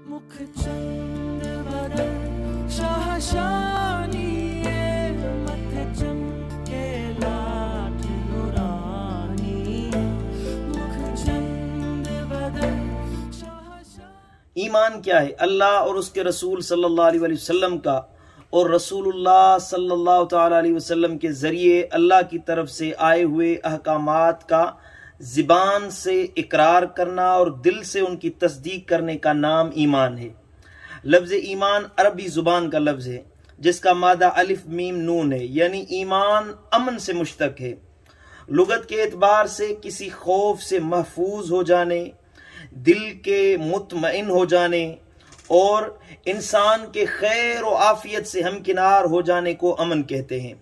मुख चंद बदन शाहशानिए मत चमके लाठ नुरानी मुख चंद बदन शाहशानी। ईमान क्या है? अल्लाह और उसके रसूल सल्लल्लाहु अलैहि वसल्लम का और रसूलुल्लाह सल्लल्लाहु ताला अलैहि वसल्लम के जरिए अल्लाह की तरफ से आए हुए अहकामात का ज़बान से इकरार करना और दिल से उनकी तस्दीक करने का नाम ईमान है। लफ्ज़ ईमान अरबी ज़ुबान का लफ्ज़ है जिसका मादा अलिफ मीम नून है, यानी ईमान अमन से मुश्तक है। लुगत के एतबार से किसी खौफ से महफूज हो जाने, दिल के मुतमइन हो जाने और इंसान के खैर और आफियत से हमकिनार हो जाने को अमन कहते हैं।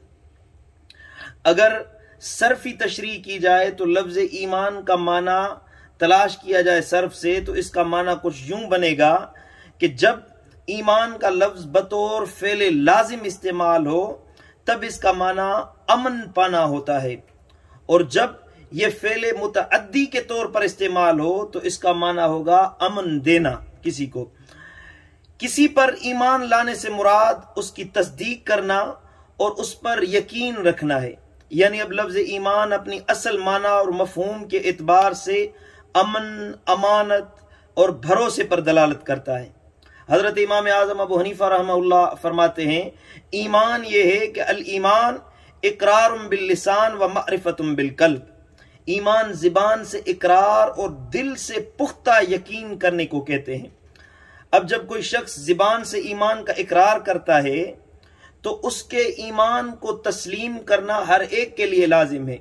अगर सर्फी तशरीह की जाए तो लफ्ज़ ईमान का माना तलाश किया जाए सर्फ से तो इसका माना कुछ यूं बनेगा कि जब ईमान का लफ्ज़ बतौर फ़ेले लाजिम इस्तेमाल हो तब इसका माना अमन पाना होता है, और जब ये फ़ेले मुतअद्दी के तौर पर इस्तेमाल हो तो इसका माना होगा अमन देना किसी को। किसी पर ईमान लाने से मुराद उसकी तस्दीक करना और उस पर यकीन रखना है। यानी अब लफ्ज़ ईमान अपनी असल माना और मफहूम के एतबार से अमन, अमानत और भरोसे पर दलालत करता है। हज़रत इमाम आज़म अबू हनीफा रहमहुल्लाह फरमाते हैं, ईमान ये है कि अल ईमान इकरारुम बिल लिसान व मारिफतुम बिल कल्ब। ईमान ज़बान से इकरार और दिल से पुख्ता यकीन करने को कहते हैं। अब जब कोई शख्स ज़बान से ईमान का इकरार करता है तो उसके ईमान को तस्लीम करना हर एक के लिए लाजिम है।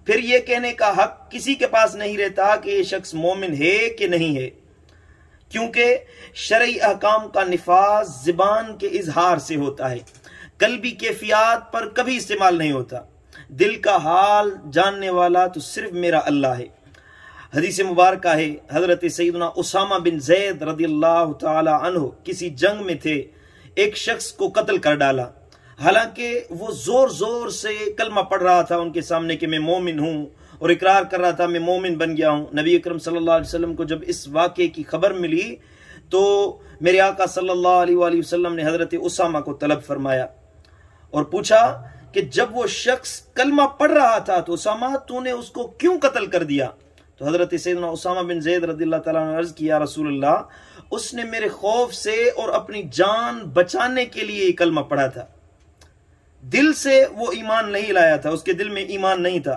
फिर यह कहने का हक किसी के पास नहीं रहता कि यह शख्स मोमिन है कि नहीं है, क्योंकि शरई अहकाम का निफाज ज़बान के इजहार से होता है, कल्बी कैफियत पर कभी इस्तेमाल नहीं होता। दिल का हाल जानने वाला तो सिर्फ मेरा अल्लाह है। हदीस मुबारक है, हजरत सैयदना उसामा बिन ज़ैद रदियल्लाहु ताला अन्हु किसी जंग में थे, एक शख्स को कत्ल कर डाला। हालांकि वो जोर जोर से कलमा पढ़ रहा था उनके सामने कि मैं मोमिन हूं और इकरार कर रहा था मैं मोमिन बन गया हूं। नबी अकरम सल्लल्लाहु अलैहि वसल्लम को जब इस वाक़े की खबर मिली तो मेरे आका सल्लल्लाहु अलैहि वसल्लम ने हजरत उसामा को तलब फरमाया और पूछा कि जब वो शख्स कलमा पढ़ रहा था तो उसामा तूने उसको क्यों कत्ल कर दिया? तो हजरत सैयदना उसामा बिन ज़ैद रदियल्लाहु ताला अन्हु ने अर्ज किया, रसूलुल्लाह, उसने मेरे खौफ से और अपनी जान बचाने के लिए कलमा पढ़ा था, दिल से वो ईमान नहीं लाया था, उसके दिल में ईमान नहीं था।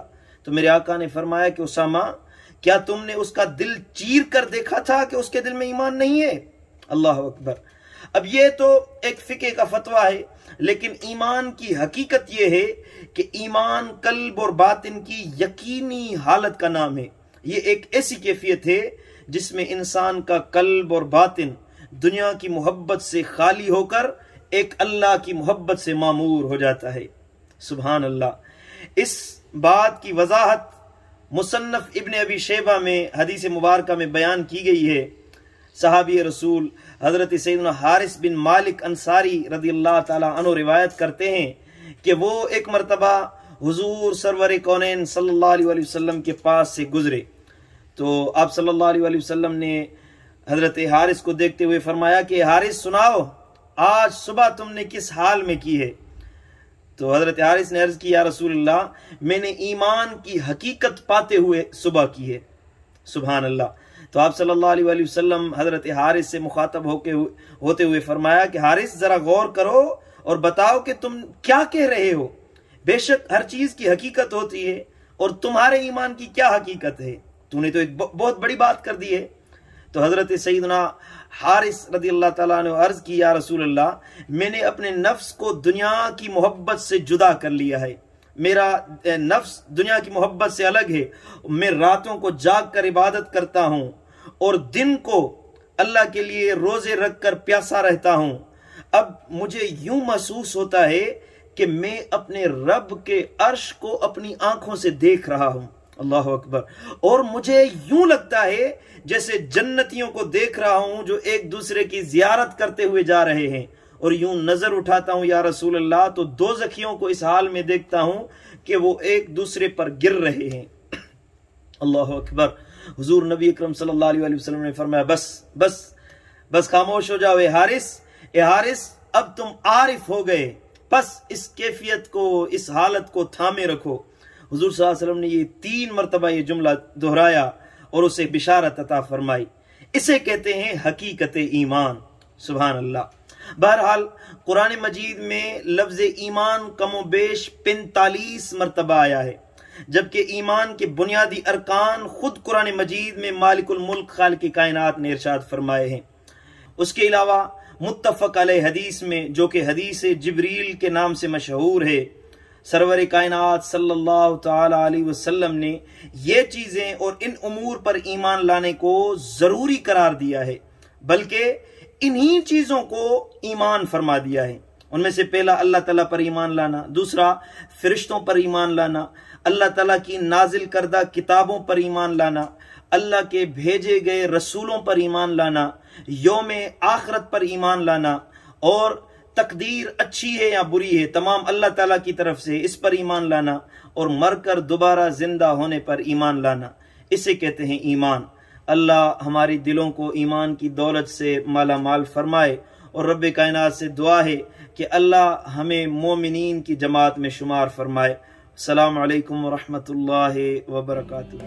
तो मेरे आका ने फरमाया कि उसामा, क्या तुमने उसका दिल चीर कर देखा था कि उसके दिल में ईमान नहीं है? अल्लाह अकबर। अब ये तो एक फिके का फतवा है, लेकिन ईमान की हकीकत ये है कि ईमान कल्ब और बातिन की यकीनी हालत का नाम है। ये एक ऐसी कैफियत है जिसमें इंसान का कल्ब और बातिन दुनिया की मोहब्बत से खाली होकर एक अल्लाह की मोहब्बत से मामूर हो जाता है। सुभान अल्लाह। इस बात की वजाहत मुसन्नफ इब्न अबी शैबा में हदीस मुबारका में बयान की गई है। सहाबी रसूल हजरत सैयदना हारिस बिन मालिक अंसारी रदियल्लाहु ताला अन्हु रिवायत करते हैं कि वो एक मरतबा हुजूर सरवर कौनैन सल्लल्लाहु अलैहि वसल्लम के पास से गुजरे तो आप सल्लल्लाहु अलैहि वसल्लम ने हजरत हारिस को देखते हुए फरमाया कि हारिस, सुनाओ आज सुबह तुमने किस हाल में की है? तो हजरत हारिस ने अर्ज किया, या रसूलल्लाह, मैंने ईमान की हकीकत पाते हुए सुबह की है। सुभान अल्लाह। तो आप सल्लल्लाहु अलैहि वसल्लम हजरत हारिस से मुखातब होते हुए फरमाया कि हारिस, जरा गौर करो और बताओ कि तुम क्या कह रहे हो। बेशक हर चीज की हकीकत होती है और तुम्हारे ईमान की क्या हकीकत है? तूने तो एक बहुत बड़ी बात कर दी है। तो हजरत सैयदना हारिस रदियल्लाहु ताला अन्हु अर्ज की, या रसूल अल्लाह, मैंने अपने नफ्स को दुनिया की मोहब्बत से जुदा कर लिया है। मेरा नफ्स दुनिया की मोहब्बत से अलग है। मैं रातों को जाग कर इबादत करता हूँ और दिन को अल्लाह के लिए रोजे रख कर प्यासा रहता हूँ। अब मुझे यूं महसूस होता है कि मैं अपने रब के अर्श को अपनी आंखों से देख रहा हूँ। अल्लाह अकबर। और मुझे यूं लगता है जैसे जन्नतियों को देख रहा हूं जो एक दूसरे की जियारत करते हुए जा रहे हैं, और यूं नजर उठाता हूं या रसूल अल्लाह तो दोज़खियों को इस हाल में देखता हूं कि वो एक दूसरे पर गिर रहे हैं। अल्लाह अकबर। हुजूर नबी अकरम सल्लल्लाहु अलैहि वसल्लम ने फरमाया, बस بس خاموش ہو جاؤ اے حارث اب تم عارف ہو گئے، بس اس کیفیت کو، اس حالت کو تھامے رکھو۔ حضور صلی اللہ علیہ وسلم نے یہ 3 مرتبہ یہ جملہ دہرایا اور اسے بشارت عطا فرمائی۔ اسے کہتے ہیں حقیقت ایمان۔ سبحان اللہ۔ بہرحال قرآن مجید میں لفظ ایمان کم و بیش 45 مرتبہ آیا ہے، جبکہ ایمان کے بنیادی ارکان خود قرآن مجید میں مالک الملک خالق کائنات نے ارشاد فرمائے ہیں۔ اس کے علاوہ متفق علیہ حدیث میں، جو کہ حدیث جبریل کے نام سے مشہور ہے، سرور کائنات صلی اللہ تعالی علیہ وسلم نے یہ چیزیں اور ان امور پر ایمان لانے کو ضروری قرار دیا ہے، بلکہ انہی چیزوں کو ایمان فرما دیا ہے۔ ان میں سے پہلا اللہ تعالیٰ پر ایمان لانا، دوسرا فرشتوں پر ایمان لانا، اللہ تعالیٰ کی نازل کردہ کتابوں پر ایمان لانا، اللہ کے بھیجے گئے رسولوں پر ایمان لانا، یوم آخرت پر ایمان لانا، اور تقدیر اچھی ہے یا بری ہے تمام اللہ تعالیٰ کی طرف سے، اس پر ایمان لانا، اور مر کر دوبارہ زندہ ہونے پر ایمان لانا، اسے کہتے ہیں ایمان۔ اللہ ہماری دلوں کو ایمان کی دولت سے مالا مال فرمائے، اور رب کائنات سے دعا ہے کہ اللہ ہمیں مومنین کی جماعت میں شمار فرمائے۔ السلام علیکم ورحمۃ اللہ وبرکاتہ۔